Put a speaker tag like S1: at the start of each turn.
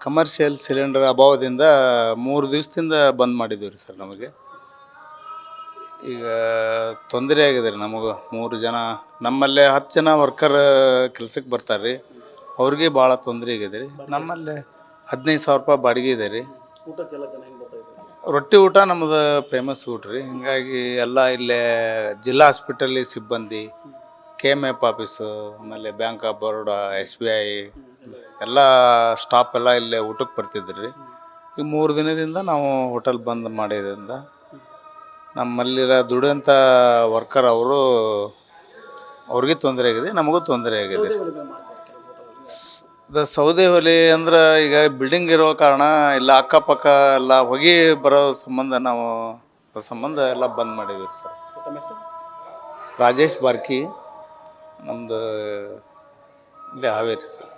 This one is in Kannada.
S1: ಕಮರ್ಷಿಯಲ್ ಸಿಲಿಂಡರ್ ಅಭಾವದಿಂದ 3 ದಿವಸದಿಂದ ಬಂದ್ ಮಾಡಿದ್ದೀವಿ ರೀ ಸರ್. ನಮಗೆ ಈಗ ತೊಂದರೆ ಆಗಿದೆ ರೀ. ನಮಗೆ 3 ಜನ, ನಮ್ಮಲ್ಲೇ 10 ಜನ ವರ್ಕರ್ ಕೆಲ್ಸಕ್ಕೆ ಬರ್ತಾರೆ ರೀ. ಅವ್ರಿಗೆ ಭಾಳ ತೊಂದರೆ ಆಗಿದೆ ರೀ. ನಮ್ಮಲ್ಲೇ 15,000 ರೂಪಾಯಿ ಬಾಡಿಗೆ ಇದೆ ರೀ. ರೊಟ್ಟಿ ಊಟ ನಮ್ಮದು ಫೇಮಸ್ ಊಟ ರೀ. ಹಿಂಗಾಗಿ ಎಲ್ಲ ಇಲ್ಲೇ ಜಿಲ್ಲಾ ಹಾಸ್ಪಿಟಲ್ಲಿ ಸಿಬ್ಬಂದಿ, KMF ಆಫೀಸು, ಆಮೇಲೆ ಬ್ಯಾಂಕ್ ಆಫ್ ಬರೋಡಾ, SBI ಎಲ್ಲ ಸ್ಟಾಫ್ ಎಲ್ಲ ಇಲ್ಲೇ ಊಟಕ್ಕೆ ಬರ್ತಿದ್ರು ರೀ. ಈ 3 ದಿನದಿಂದ ನಾವು ಹೋಟೆಲ್ ಬಂದ್ ಮಾಡಿದ್ರಿಂದ ನಮ್ಮಲ್ಲಿರೋ ದುಡಿಯೋಂಥ ವರ್ಕರ್ ಅವ್ರಿಗೆ ತೊಂದರೆ ಆಗಿದೆ, ನಮಗೂ ತೊಂದರೆ ಆಗಿದೆ. ಸೌದೆ ಒಲೆ ಅಂದ್ರೆ ಈಗ ಬಿಲ್ಡಿಂಗ್ ಇರೋ ಕಾರಣ ಇಲ್ಲ ಅಕ್ಕಪಕ್ಕ ಎಲ್ಲ ಹೊಗೆ ಬರೋ ಸಂಬಂಧ ಎಲ್ಲ ಬಂದ್ ಮಾಡಿದ್ದೀವಿ ಸರ್. ರಾಜೇಶ್ ಬಾರ್ಕಿ, ನಮ್ಮದು ಇಲ್ಲೇ ಹಾವೇರಿ ಸರ್.